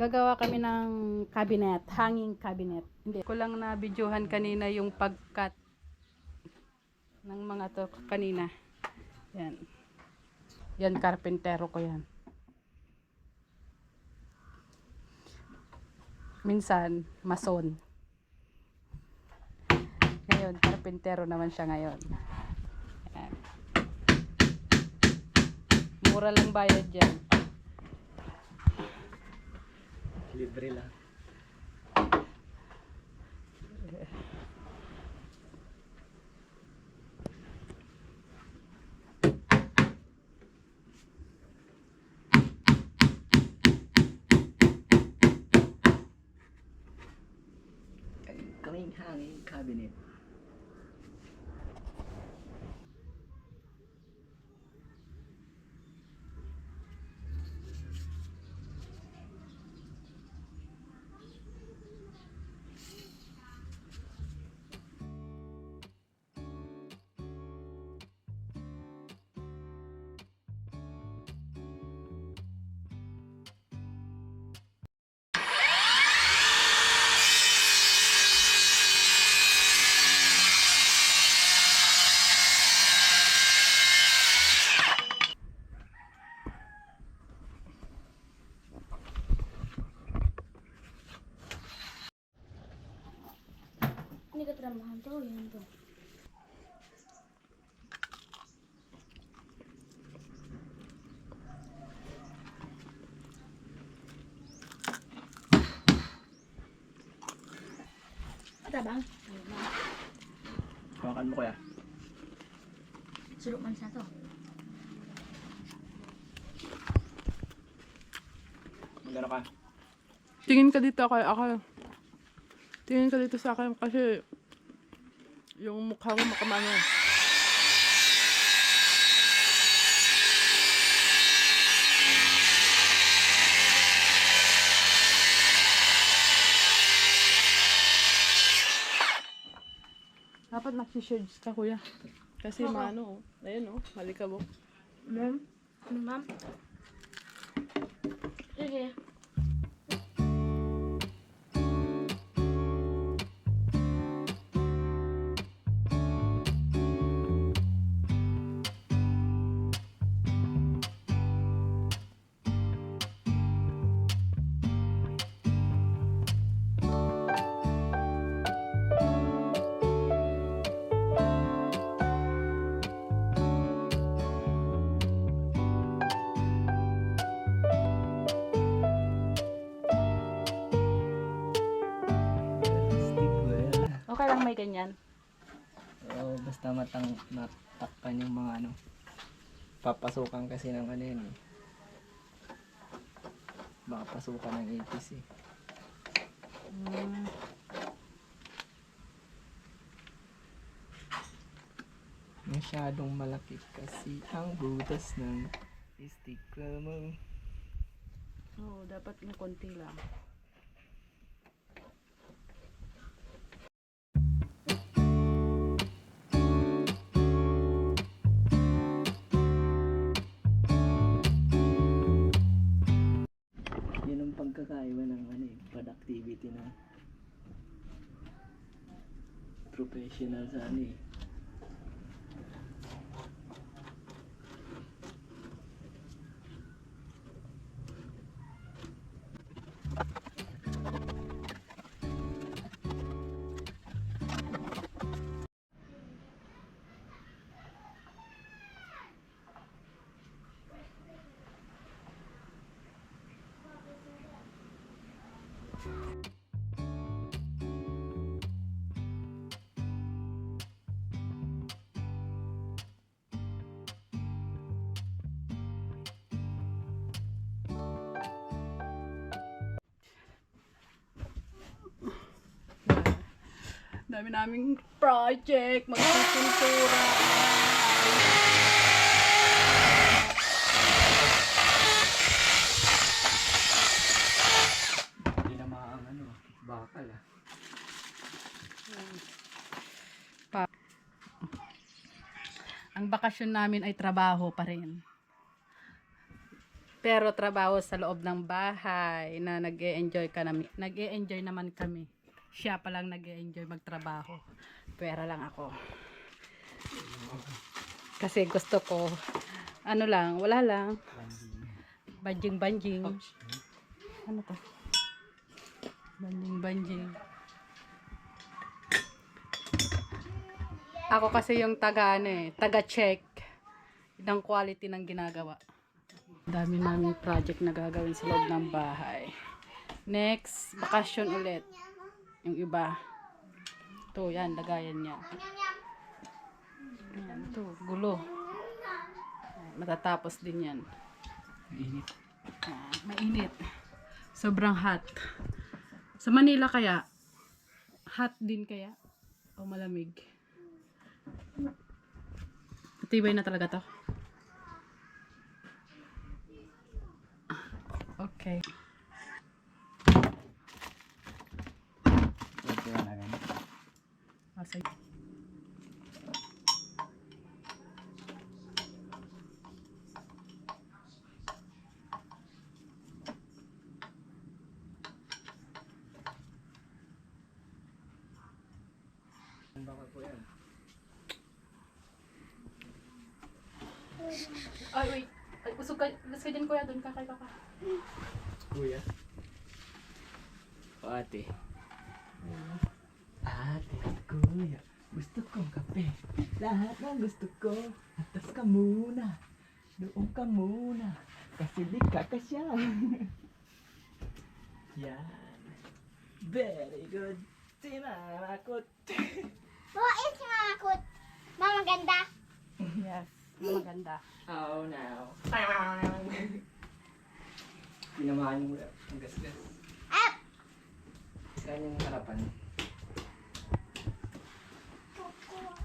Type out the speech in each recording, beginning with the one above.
Gagawa kami ng cabinet, hanging cabinet. Hindi ko lang na videohan kanina yung pagkat ng mga to kanina. Yan. Yan, karpentero ko yan. Minsan, mason. Ngayon, karpentero naman siya ngayon. Yan. Mura lang bayad dyan. Libre lang. Kaming hanging cabinet. Ini keteramahan tuh yang tuh. Ada bang? Hawakan mo kuya. Suruh man satu. Magano ka? Tingin ka dito kay ako. Tingin ka dito sa akin kasi yung mukha mo makamano. Dapat nag-shades ka kuya. Kasi Oo. maano, ayun oh, malikabok. Mam. Sige. Stick well. Okay lang may ganyan. Oo, basta matakpan yung mga ano. Papasukan kasi ng ano yun eh. Baka pasukan ng ipis eh. Masyadong malaki kasi ang butas ng stick mo. Oo, dapat ng konti lang. Yun ang pagkakaiba ng ano eh, productivity ng professional sa ano eh. Dami naming project, magpipintura. Hindi na maang ano, bakal ah. Ang bakasyon namin ay trabaho pa rin. Pero trabaho sa loob ng bahay na nag-e-enjoy naman kami. Siya pa lang nag-e-enjoy magtrabaho. Pera lang ako. Kasi gusto ko, ano lang, wala lang. Banjing. Ano to? Banjing. Ako kasi yung taga-check ng quality ng ginagawa. Dami namin project na gagawin sa loob ng bahay. Next, bakasyon ulit. Yung iba. Ito, yan, lagayan niya. Yan, ito, gulo. Matatapos din yan. Mainit. Mainit. Sobrang hot. Sa Manila kaya, hot din kaya? O malamig? Matibay na talaga to. Okay. Okay na lang. Sige. Bakal po yan. Ay, wait. Ay, usog ka. Let's ka dyan, kuya. Doon ka kay papa. Kuya. O ate. Ate, kuya. Gusto kong kape. Lahat ng gusto ko. Atas ka muna. Doon ka muna. Kasi di ka kasya. Yan. Very good. Sinanakot. Boys, makakot. Mama ganda. Yes. Maganda. Oh no. Pinamahan mo lang. Ang gas-gas. Up! Saan yung harapan?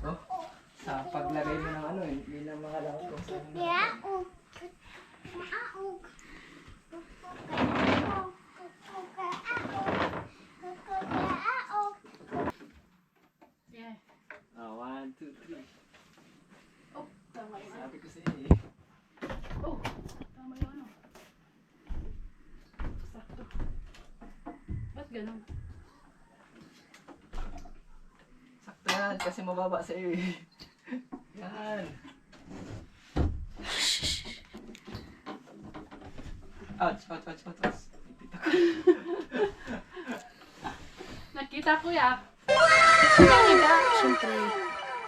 Oh, sa paglagay mo ng ano, hindi na makalaw kung saan yung harapan. Yaog. Maaog. Yeah. Oh, 1, 2, 3. Oh, tama yun. Sabi ko sa iyo eh. Oh, tama yung ano. Sakto. Ba't ganun? Sakto yan, kasi mababa sa iyo eh. Yan. Ouch. Ipita ko. Nakita ko ya. Nakita. Siyempre.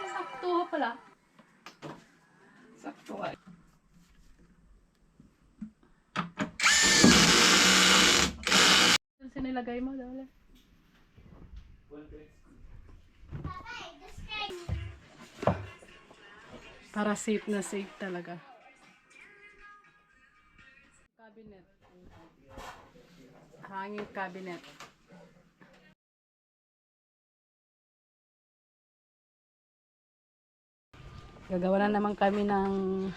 Sakto pala. Sakto nga. Saan sinilagay mo? Dali. Para safe na safe talaga. Cabinet. Hanging cabinet. Gagawa na naman kami ng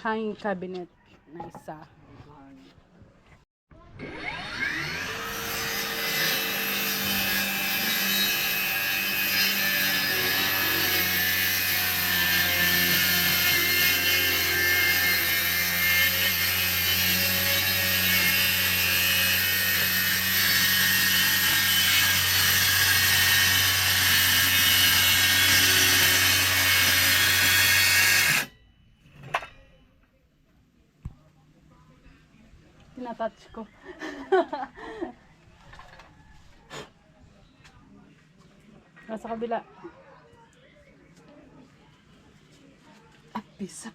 hanging cabinet na isa. Tinatouch ko. Nasa kabila. Apis.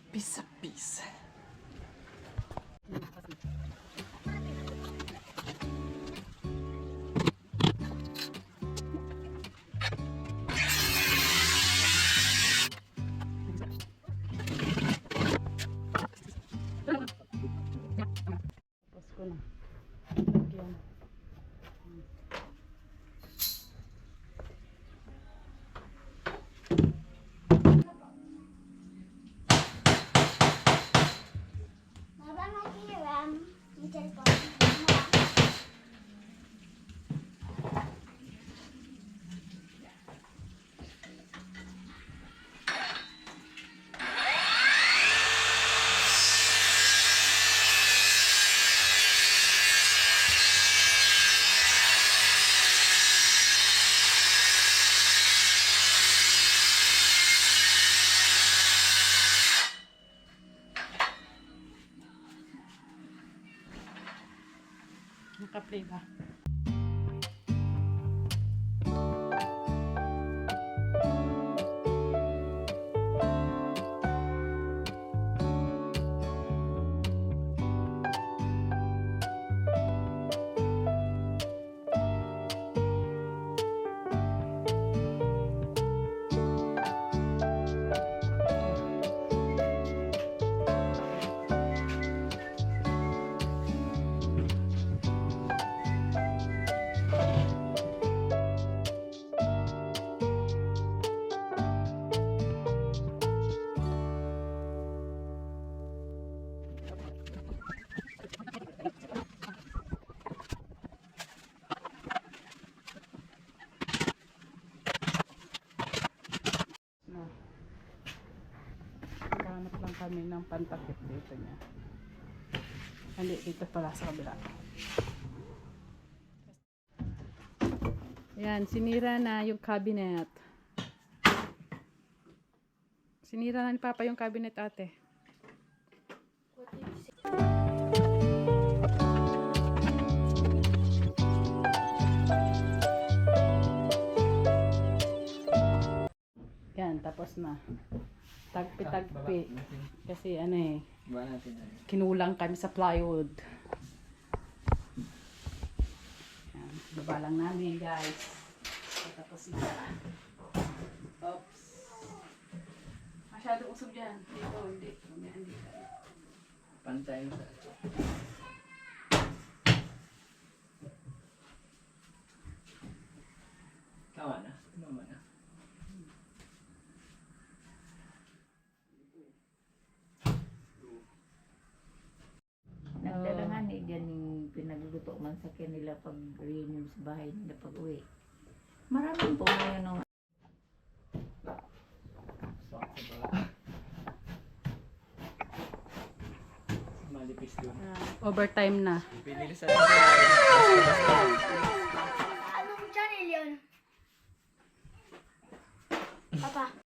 Tapos ko na. Lagyan. Naka-play ba? No. Hanap lang kami ng pantakip dito niya. Hindi, dito pala sa kabila. Ayan, sinira na yung cabinet. Sinira na ni Papa yung cabinet, ate. Yan, tapos na. Tagpi-tagpi. Kasi ano eh, Ba natin na. kinulang kami sa plywood. Yan, baba lang namin guys. Tapos na. Oops. Masyadong usog yan. Dito, hindi. Hindi. Pantay mo sa Tama na. Tama na. Nagdala nga ni dyan yung pinagluto man sa kanila pag reunion sa bahay nila pag uwi. Maraming po ngayon nung Swak sa bala. Malipis doon. Overtime na. Pinili sa Anong channel yun? Papa.